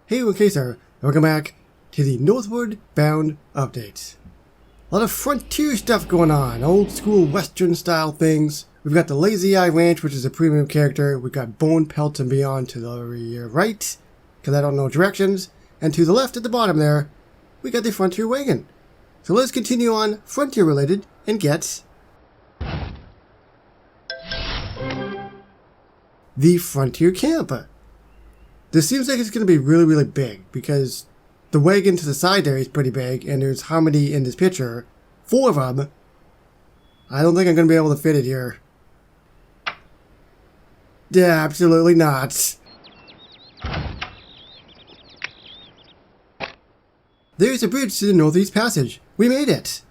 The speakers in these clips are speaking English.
Hey, okay sir, welcome back to the Northward Bound update. A lot of frontier stuff going on, old school western style things. We've got the Lazy Eye Ranch, which is a premium character. We've got Bone Pelts and Beyond to the right, because I don't know directions. And to the left at the bottom there, we got the Frontier Wagon. So let's continue on frontier related and get the Frontier Camp. This seems like it's going to be really big because the wagon to the side there is pretty big, and there's how many in this picture? 4 of them. I don't think I'm going to be able to fit it here. Yeah, absolutely not. There's a bridge to the Northeast Passage. We made it.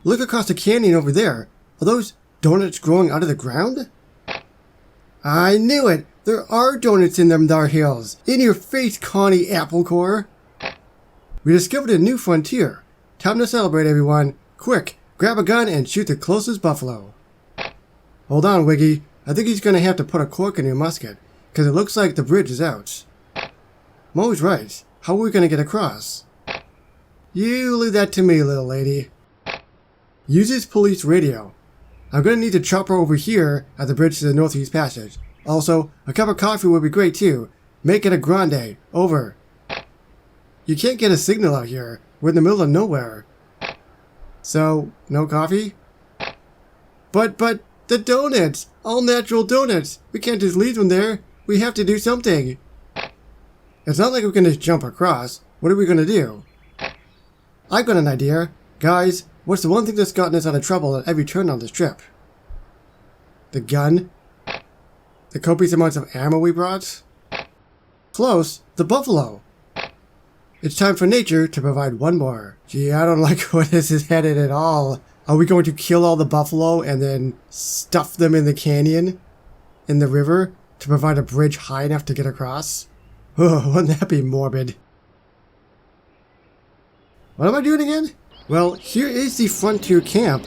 Look across the canyon over there. Are those donuts growing out of the ground? I knew it! There are donuts in them dar hills. In your face, Connie Applecore. We discovered a new frontier. Time to celebrate, everyone. Quick, grab a gun and shoot the closest buffalo. Hold on, Wiggy. I think he's going to have to put a cork in your musket, because it looks like the bridge is out. Mo's right. How are we going to get across? You leave that to me, little lady. Use his police radio. I'm going to need a chopper over here at the bridge to the Northeast Passage. Also, a cup of coffee would be great too. Make it a grande. Over. You can't get a signal out here. We're in the middle of nowhere. So, no coffee? But, the donuts! All natural donuts! We can't just leave them there. We have to do something. It's not like we can just jump across. What are we going to do? I've got an idea. Guys, what's the one thing that's gotten us out of trouble at every turn on this trip? The gun? The copious amounts of ammo we brought? Close. The buffalo. It's time for nature to provide one more. Gee, I don't like where this is headed at all. Are we going to kill all the buffalo and then stuff them in the canyon? In the river? To provide a bridge high enough to get across? Oh, wouldn't that be morbid? What am I doing again? Well, here is the Frontier Camp.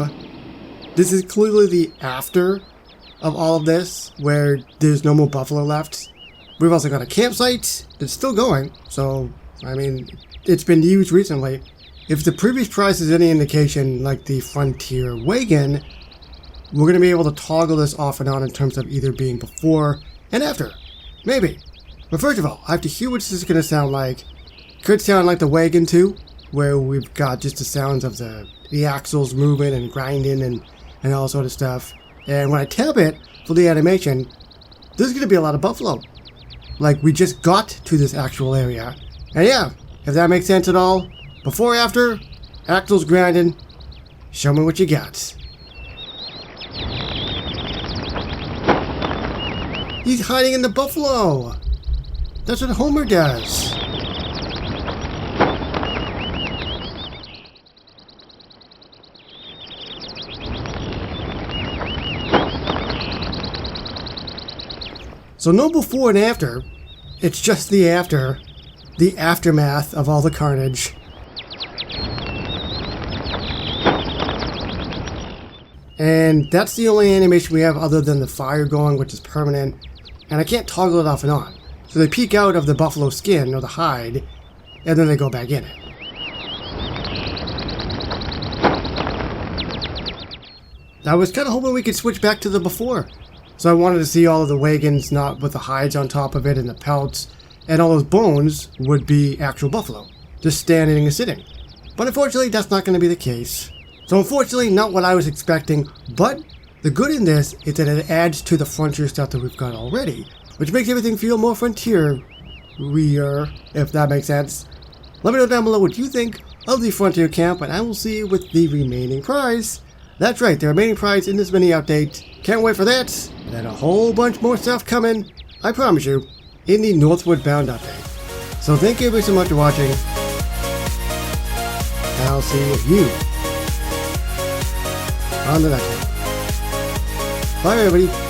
This is clearly the after of all of this, where there's no more buffalo left. We've also got a campsite that's still going, so, I mean, it's been used recently. If the previous price is any indication, like the Frontier Wagon, we're going to be able to toggle this off and on in terms of either being before and after. Maybe. But first of all, I have to hear what this is going to sound like. Could sound like the Wagon too, where we've got just the sounds of the axles moving and grinding and all sort of stuff. And when I tap it for the animation, there's going to be a lot of buffalo. Like, we just got to this actual area. And yeah, if that makes sense at all, before, after, axles grinding, show me what you got. He's hiding in the buffalo. That's what Homer does. So no before and after, it's just the after, the aftermath of all the carnage. And that's the only animation we have other than the fire going, which is permanent, and I can't toggle it off and on. So they peek out of the buffalo skin, or the hide, and then they go back in it. I was kind of hoping we could switch back to the before. So I wanted to see all of the wagons not with the hides on top of it and the pelts, and all those bones would be actual buffalo, just standing and sitting. But unfortunately, that's not going to be the case. So unfortunately, not what I was expecting, but the good in this is that it adds to the frontier stuff that we've got already, which makes everything feel more frontier-ier, if that makes sense. Let me know down below what you think of the Frontier Camp, and I will see you with the remaining prize. That's right, the remaining prize in this mini update. Can't wait for that, and a whole bunch more stuff coming, I promise you, in the Northward Bound update. So thank you so much for watching, and I'll see you on the next one. Bye everybody.